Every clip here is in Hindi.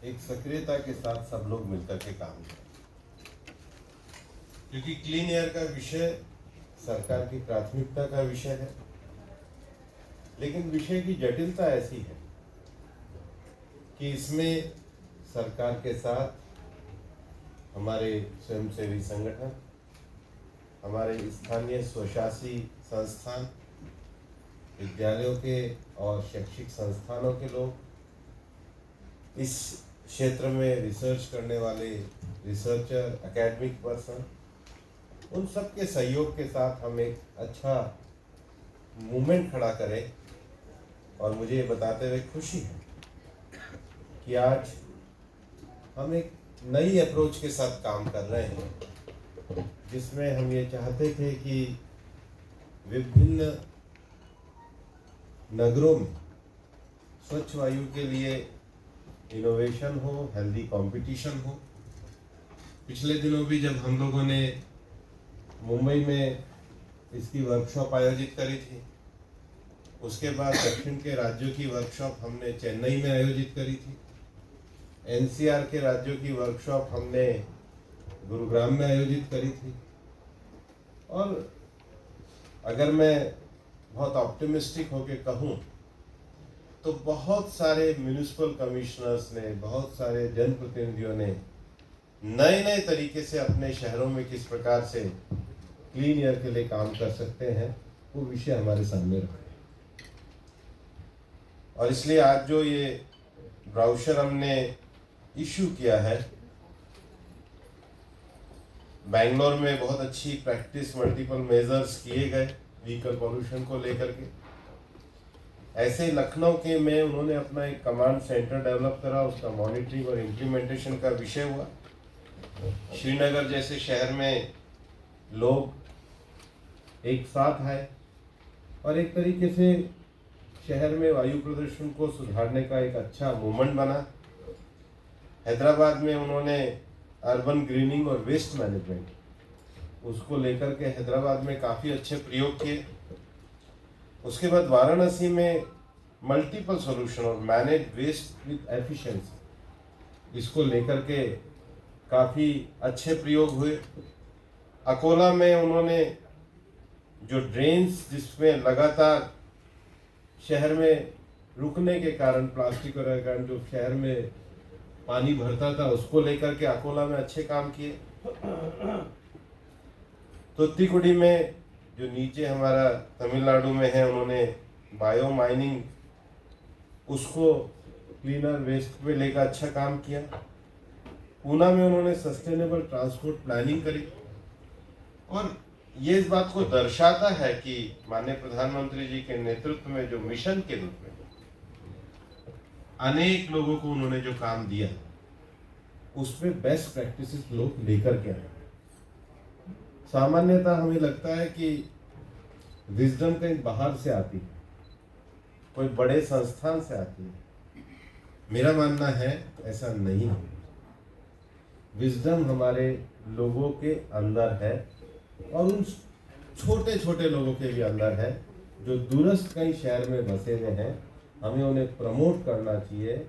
एक सक्रियता के साथ सब लोग मिलकर के काम करें, क्योंकि क्लीन एयर का विषय सरकार की प्राथमिकता का विषय है। लेकिन विषय की जटिलता ऐसी है कि इसमें सरकार के साथ हमारे स्वयंसेवी संगठन, हमारे स्थानीय स्वशासी संस्थान, विद्यालयों के और शैक्षिक संस्थानों के लोग, इस क्षेत्र में रिसर्च करने वाले रिसर्चर, एकेडमिक पर्सन, उन सब के सहयोग के साथ हम एक अच्छा मूवमेंट खड़ा करें। और मुझे ये बताते हुए खुशी है कि आज हम एक नई अप्रोच के साथ काम कर रहे हैं, जिसमें हम ये चाहते थे कि विभिन्न नगरों में स्वच्छ वायु के लिए इनोवेशन हो, हेल्दी कंपटीशन हो। पिछले दिनों भी जब हम लोगों ने मुंबई में इसकी वर्कशॉप आयोजित करी थी, उसके बाद दक्षिण के राज्यों की वर्कशॉप हमने चेन्नई में आयोजित करी थी, एनसीआर के राज्यों की वर्कशॉप हमने गुरुग्राम में आयोजित करी थी। और अगर मैं बहुत ऑप्टिमिस्टिक होकर कहूँ तो बहुत सारे म्यूनिसिपल कमिश्नर्स ने, बहुत सारे जनप्रतिनिधियों ने नए नए तरीके से अपने शहरों में किस प्रकार से क्लीन एयर के लिए काम कर सकते हैं, वो विषय हमारे सामने रखे। और इसलिए आज जो ये ब्राउशर हमने इशू किया है, बैंगलोर में बहुत अच्छी प्रैक्टिस, मल्टीपल मेजर्स किए गए व्हीकल पॉल्यूशन को लेकर के। ऐसे ही लखनऊ के में उन्होंने अपना एक कमांड सेंटर डेवलप करा, उसका मॉनिटरिंग और इम्प्लीमेंटेशन का विषय हुआ। श्रीनगर जैसे शहर में लोग एक साथ आए और एक तरीके से शहर में वायु प्रदूषण को सुधारने का एक अच्छा मूवमेंट बना। हैदराबाद में उन्होंने अर्बन ग्रीनिंग और वेस्ट मैनेजमेंट, उसको लेकर के हैदराबाद में काफ़ी अच्छे प्रयोग किए। उसके बाद वाराणसी में मल्टीपल सॉल्यूशन और मैनेज वेस्ट विद एफिशिएंसी, इसको लेकर के काफ़ी अच्छे प्रयोग हुए। अकोला में उन्होंने जो ड्रेन्स जिसमें लगातार शहर में रुकने के कारण, प्लास्टिक के कारण जो शहर में पानी भरता था, उसको लेकर के अकोला में अच्छे काम किए। तूत्तुकुड़ी में जो नीचे हमारा तमिलनाडु में है, उन्होंने बायो माइनिंग, उसको क्लीनर वेस्ट पे लेकर अच्छा काम किया। पूना में उन्होंने सस्टेनेबल ट्रांसपोर्ट प्लानिंग करी। और ये इस बात को दर्शाता है कि माननीय प्रधानमंत्री जी के नेतृत्व में जो मिशन के रूप में अनेक लोगों को उन्होंने जो काम दिया, उसमें बेस्ट प्रैक्टिसेस लोग लेकर के आए। सामान्यतः हमें लगता है कि विजडम कहीं बाहर से आती है, कोई बड़े संस्थान से आती है। मेरा मानना है ऐसा नहीं है। विजडम हमारे लोगों के अंदर है, और उन छोटे छोटे लोगों के भी अंदर है जो दूरस्थ कई शहर में बसे हुए हैं। हमें उन्हें प्रमोट करना चाहिए,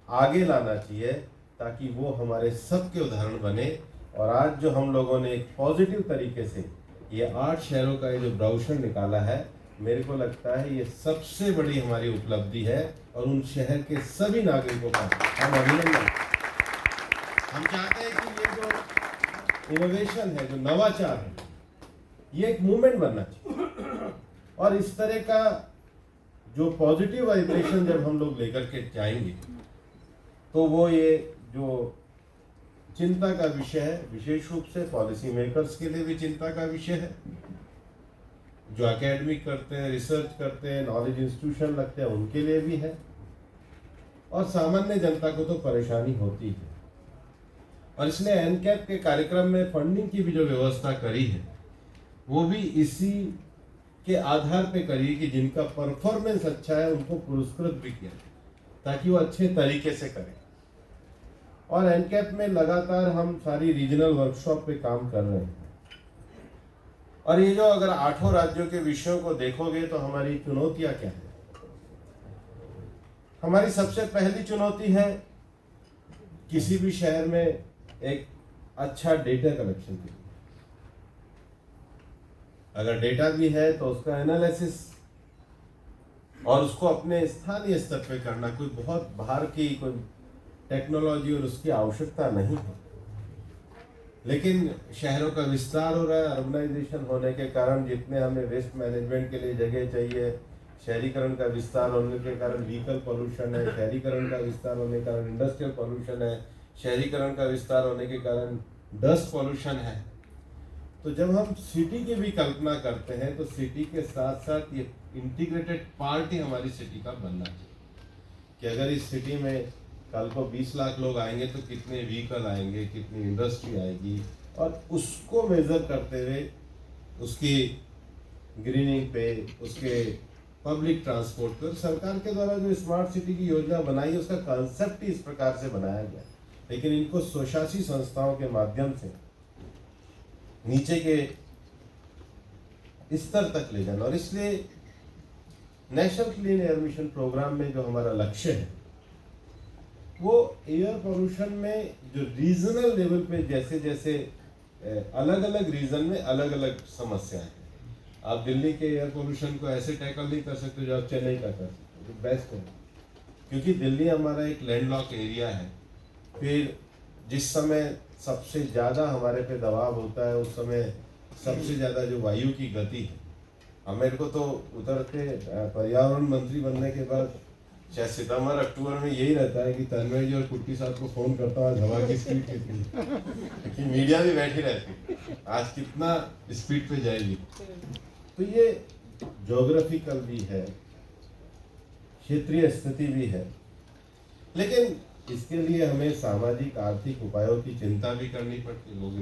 आगे लाना चाहिए, ताकि वो हमारे सबके उदाहरण बने। और आज जो हम लोगों ने एक पॉजिटिव तरीके से ये 8 शहरों का ये जो ब्राउशर निकाला है, मेरे को लगता है ये सबसे बड़ी हमारी उपलब्धि है। और उन शहर के सभी नागरिकों का हम अभिनंदन। हम चाहते हैं कि ये जो इनोवेशन है, जो नवाचार है, ये एक मूवमेंट बनना चाहिए। और इस तरह का जो पॉजिटिव वाइब्रेशन जब हम लोग लेकर के जाएंगे, तो वो ये जो चिंता का विषय है, विशेष रूप से पॉलिसी मेकर्स के लिए भी चिंता का विषय है। जो एकेडमिक करते हैं, रिसर्च करते हैं, नॉलेज इंस्टीट्यूशन लगते हैं, उनके लिए भी है। और सामान्य जनता को तो परेशानी होती है। और इसलिए एनकैप के कार्यक्रम में फंडिंग की भी जो व्यवस्था करी है, वो भी इसी के आधार पे करी कि जिनका परफॉर्मेंस अच्छा है उनको पुरस्कृत भी किया, ताकि वो अच्छे तरीके से करें। और एनकैप में लगातार हम सारी रीजनल वर्कशॉप पे काम कर रहे हैं। और ये जो अगर 8 राज्यों के विषयों को देखोगे तो हमारी चुनौतियां क्या है। हमारी सबसे पहली चुनौती है किसी भी शहर में एक अच्छा डेटा कलेक्शन के लिए, अगर डेटा भी है तो उसका एनालिसिस और उसको अपने स्थानीय स्तर पे करना, कोई बहुत बाहर की कोई टेक्नोलॉजी और उसकी आवश्यकता नहीं है। लेकिन शहरों का विस्तार हो रहा है, अर्बनाइजेशन होने के कारण जितने हमें वेस्ट मैनेजमेंट के लिए जगह चाहिए, शहरीकरण का विस्तार होने के कारण व्हीकल पोल्यूशन है, शहरीकरण का विस्तार होने के कारण इंडस्ट्रियल पोल्यूशन है, शहरीकरण का विस्तार होने के कारण डस्ट पोल्यूशन है। तो जब हम सिटी की भी कल्पना करते हैं तो सिटी के साथ साथ ये इंटीग्रेटेड पार्ट ही हमारी सिटी का बनना चाहिए कि अगर इस सिटी में कल को 20 लाख लोग आएंगे तो कितने व्हीकल आएंगे, कितनी इंडस्ट्री आएगी, और उसको मेजर करते हुए उसकी ग्रीनिंग पे, उसके पब्लिक ट्रांसपोर्ट पे, सरकार के द्वारा जो स्मार्ट सिटी की योजना बनाई है उसका कॉन्सेप्ट ही इस प्रकार से बनाया गया। लेकिन इनको स्वशासी संस्थाओं के माध्यम से नीचे के स्तर तक ले जाना, और इसलिए national clean air mission programme में जो हमारा लक्ष्य है वो एयर पोल्यूशन में जो रीजनल लेवल पे जैसे जैसे अलग अलग रीजन में अलग अलग समस्याएं हैं। आप दिल्ली के एयर पोल्यूशन को ऐसे टैकल नहीं कर सकते जो आप चेन्नई का कर सकते, तो बेस्ट है, क्योंकि दिल्ली हमारा एक लैंडलॉक एरिया है। फिर जिस समय सबसे ज़्यादा हमारे पे दबाव होता है उस समय सबसे ज़्यादा जो वायु की गति है, अब मेरे को तो उधर के पर्यावरण मंत्री बनने के बाद शायद सितंबर अक्टूबर में यही रहता है कि तन्मय जी और कुट्टी साहब को फोन करता हूँ हवा की स्पीड कितनी है, क्योंकि मीडिया भी बैठी रहती आज कितना स्पीड पे जाएगी। तो ये ज्योग्राफिकल भी है, क्षेत्रीय स्थिति भी है, लेकिन इसके लिए हमें सामाजिक आर्थिक उपायों की चिंता भी करनी पड़ती है। लोग